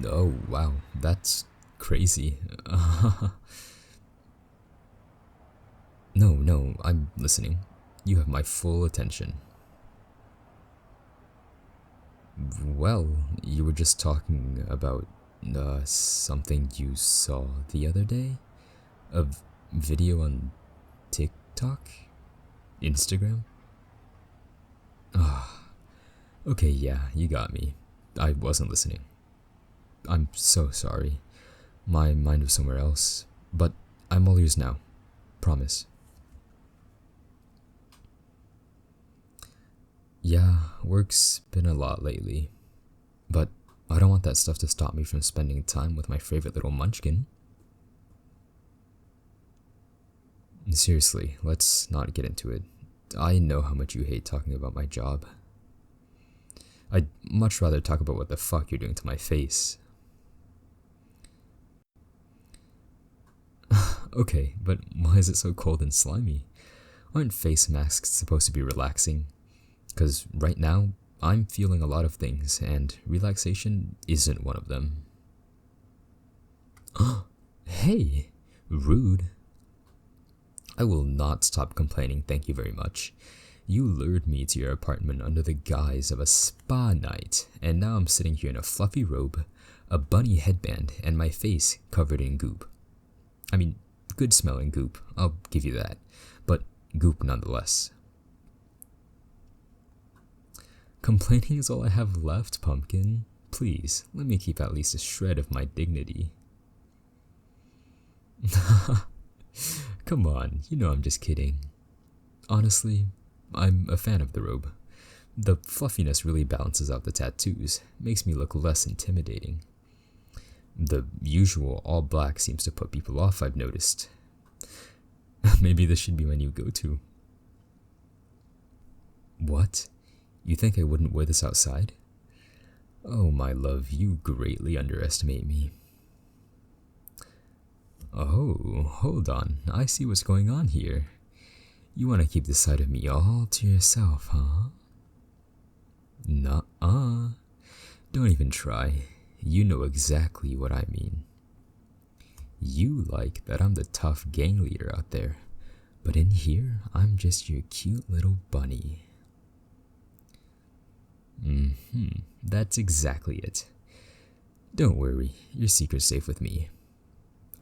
Oh, wow, that's crazy. No, I'm listening. You have my full attention. Well, you were just talking about something you saw the other day? A video on TikTok? Instagram? Ah, okay, yeah, you got me. I wasn't listening. I'm so sorry. My mind was somewhere else. But I'm all ears now. Promise. Yeah, work's been a lot lately. But I don't want that stuff to stop me from spending time with my favorite little munchkin. Seriously, let's not get into it. I know how much you hate talking about my job. I'd much rather talk about what the fuck you're doing to my face. Okay, but why is it so cold and slimy? Aren't face masks supposed to be relaxing? Because right now, I'm feeling a lot of things, and relaxation isn't one of them. Hey, rude. I will not stop complaining, thank you very much. You lured me to your apartment under the guise of a spa night, and now I'm sitting here in a fluffy robe, a bunny headband, and my face covered in goop. I mean, good smelling goop, I'll give you that, but goop nonetheless. Complaining is all I have left, pumpkin. Please, let me keep at least a shred of my dignity. Come on, you know I'm just kidding. Honestly, I'm a fan of the robe. The fluffiness really balances out the tattoos, makes me look less intimidating. The usual all black seems to put people off, I've noticed. Maybe this should be my new go-to. What? You think I wouldn't wear this outside? Oh, my love, you greatly underestimate me. Oh, hold on, I see what's going on here. You want to keep this side of me all to yourself, huh? Nuh-uh. Don't even try. You know exactly what I mean. You like that I'm the tough gang leader out there, but in here, I'm just your cute little bunny. That's exactly it. Don't worry, your secret's safe with me.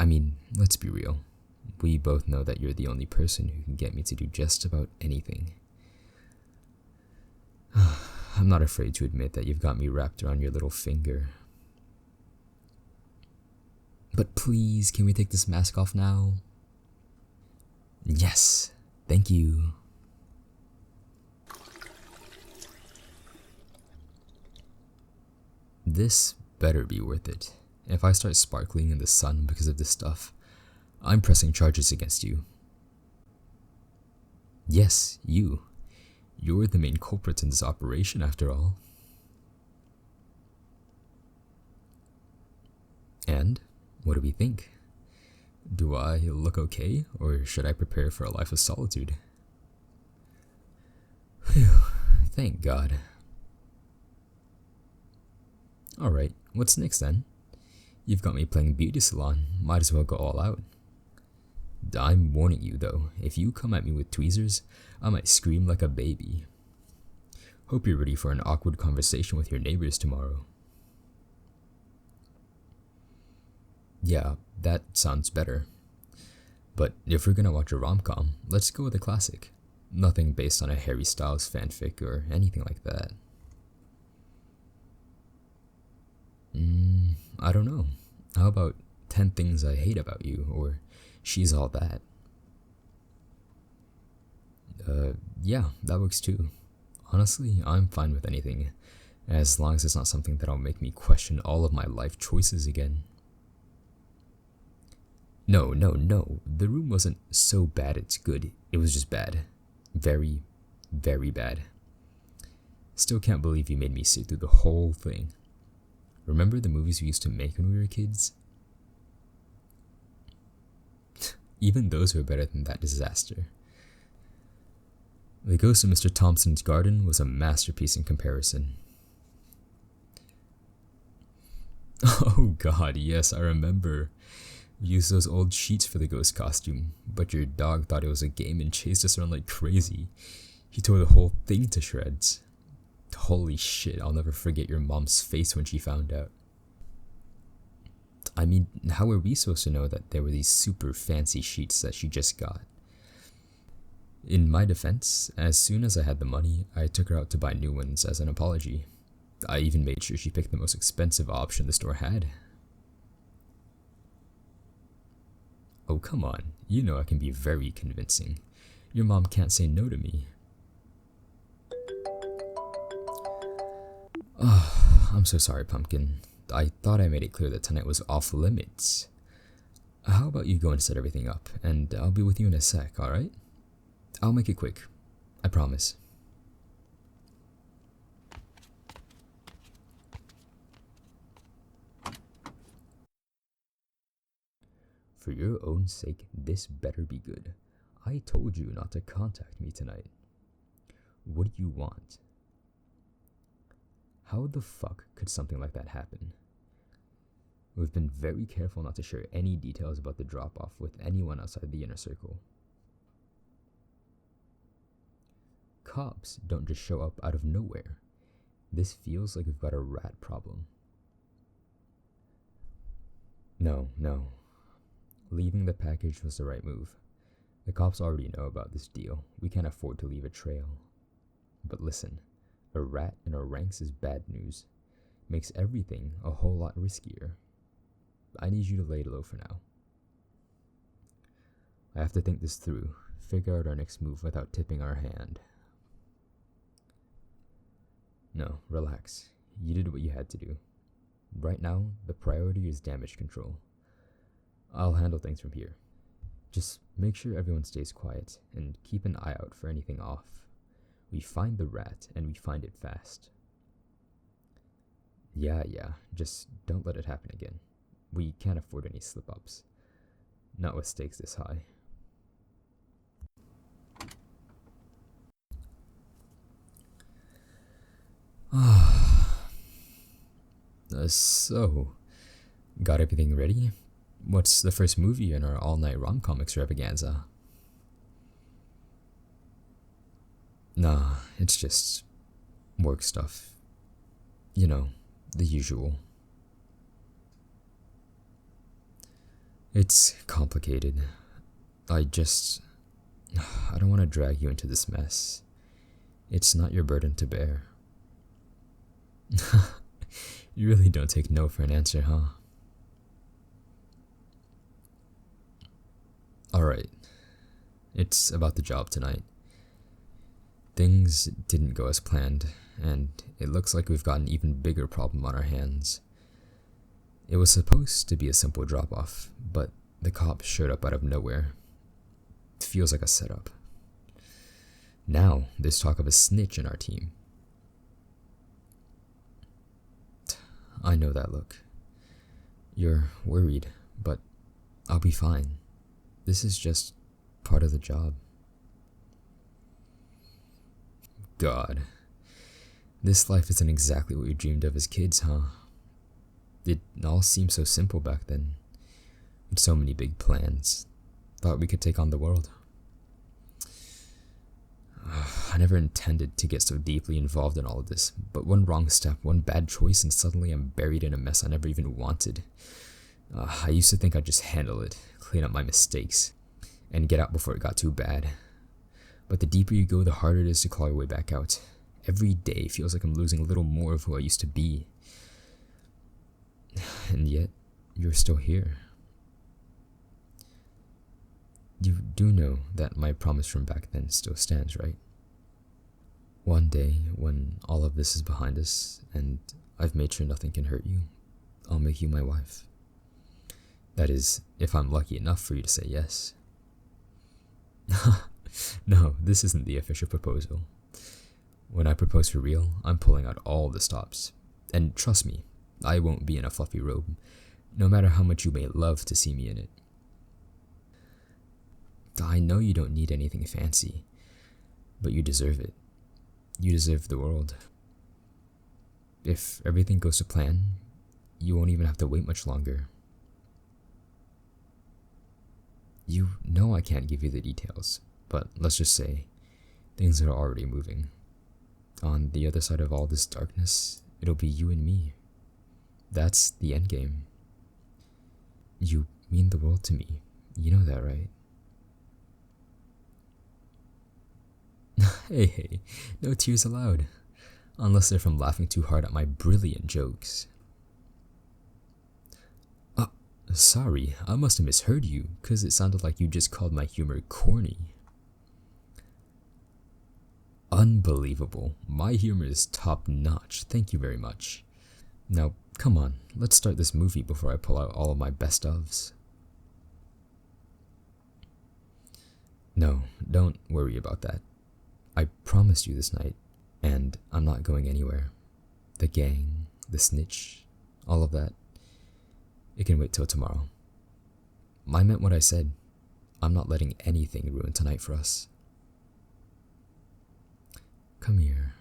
I mean, let's be real. We both know that you're the only person who can get me to do just about anything. I'm not afraid to admit that you've got me wrapped around your little finger. But please, can we take this mask off now? Yes, thank you. This better be worth it. If I start sparkling in the sun because of this stuff, I'm pressing charges against you. Yes, you. You're the main culprit in this operation, after all. And what do we think? Do I look okay, or should I prepare for a life of solitude? Phew, thank God. Alright, what's next then? You've got me playing beauty salon, might as well go all out. I'm warning you though, if you come at me with tweezers, I might scream like a baby. Hope you're ready for an awkward conversation with your neighbors tomorrow. Yeah, that sounds better. But if we're gonna watch a rom-com, let's go with a classic. Nothing based on a Harry Styles fanfic or anything like that. I don't know. How about 10 Things I Hate About You, or She's All That? Yeah, that works too. Honestly, I'm fine with anything, as long as it's not something that'll make me question all of my life choices again. No, the room wasn't so bad it's good, it was just bad. Very, very bad. Still can't believe you made me sit through the whole thing. Remember the movies we used to make when we were kids? Even those were better than that disaster. The Ghost of Mr. Thompson's Garden was a masterpiece in comparison. Oh god, yes, I remember. We used those old sheets for the ghost costume, but your dog thought it was a game and chased us around like crazy. He tore the whole thing to shreds. Holy shit, I'll never forget your mom's face when she found out. I mean, how were we supposed to know that there were these super fancy sheets that she just got? In my defense, as soon as I had the money, I took her out to buy new ones as an apology. I even made sure she picked the most expensive option the store had. Oh, come on. You know I can be very convincing. Your mom can't say no to me. Oh, I'm so sorry, Pumpkin. I thought I made it clear that tonight was off limits. How about you go and set everything up, and I'll be with you in a sec, alright? I'll make it quick. I promise. For your own sake, this better be good. I told you not to contact me tonight. What do you want? How the fuck could something like that happen? We've been very careful not to share any details about the drop-off with anyone outside the inner circle. Cops don't just show up out of nowhere. This feels like we've got a rat problem. No. Leaving the package was the right move. The cops already know about this deal. We can't afford to leave a trail. But listen, a rat in our ranks is bad news. Makes everything a whole lot riskier. I need you to lay low for now. I have to think this through, figure out our next move without tipping our hand. No, relax. You did what you had to do. Right now, the priority is damage control. I'll handle things from here. Just make sure everyone stays quiet and keep an eye out for anything off. We find the rat and we find it fast. Yeah, just don't let it happen again. We can't afford any slip-ups. Not with stakes this high. So, got everything ready? What's the first movie in our all-night rom-com extravaganza? Nah, it's just work stuff. You know, the usual. It's complicated. I don't want to drag you into this mess. It's not your burden to bear. You really don't take no for an answer, huh? Alright. It's about the job tonight. Things didn't go as planned, and it looks like we've got an even bigger problem on our hands. It was supposed to be a simple drop-off, but the cops showed up out of nowhere. It feels like a setup. Now, there's talk of a snitch in our team. I know that look. You're worried, but I'll be fine. This is just part of the job. God. This life isn't exactly what we dreamed of as kids, huh? It all seemed so simple back then. With so many big plans. Thought we could take on the world. I never intended to get so deeply involved in all of this, but one wrong step, one bad choice, and suddenly I'm buried in a mess I never even wanted. I used to think I'd just handle it, clean up my mistakes, and get out before it got too bad. But the deeper you go, the harder it is to claw your way back out. Every day feels like I'm losing a little more of who I used to be. And yet, you're still here. You do know that my promise from back then still stands, right? One day, when all of this is behind us, and I've made sure nothing can hurt you, I'll make you my wife. That is, if I'm lucky enough for you to say yes. No, this isn't the official proposal. When I propose for real, I'm pulling out all the stops. And trust me, I won't be in a fluffy robe, no matter how much you may love to see me in it. I know you don't need anything fancy, but you deserve it. You deserve the world. If everything goes to plan, you won't even have to wait much longer. You know I can't give you the details, but let's just say things are already moving. On the other side of all this darkness, it'll be you and me. That's the end game. You mean the world to me. You know that, right? Hey, no tears allowed. Unless they're from laughing too hard at my brilliant jokes. Sorry, I must have misheard you, cause it sounded like you just called my humor corny. Unbelievable. My humor is top notch. Thank you very much. Now, come on, let's start this movie before I pull out all of my best ofs. No, don't worry about that. I promised you this night, and I'm not going anywhere. The gang, the snitch, all of that. It can wait till tomorrow. I meant what I said. I'm not letting anything ruin tonight for us. Come here.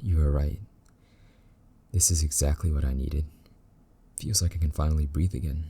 You were right. This is exactly what I needed. Feels like I can finally breathe again.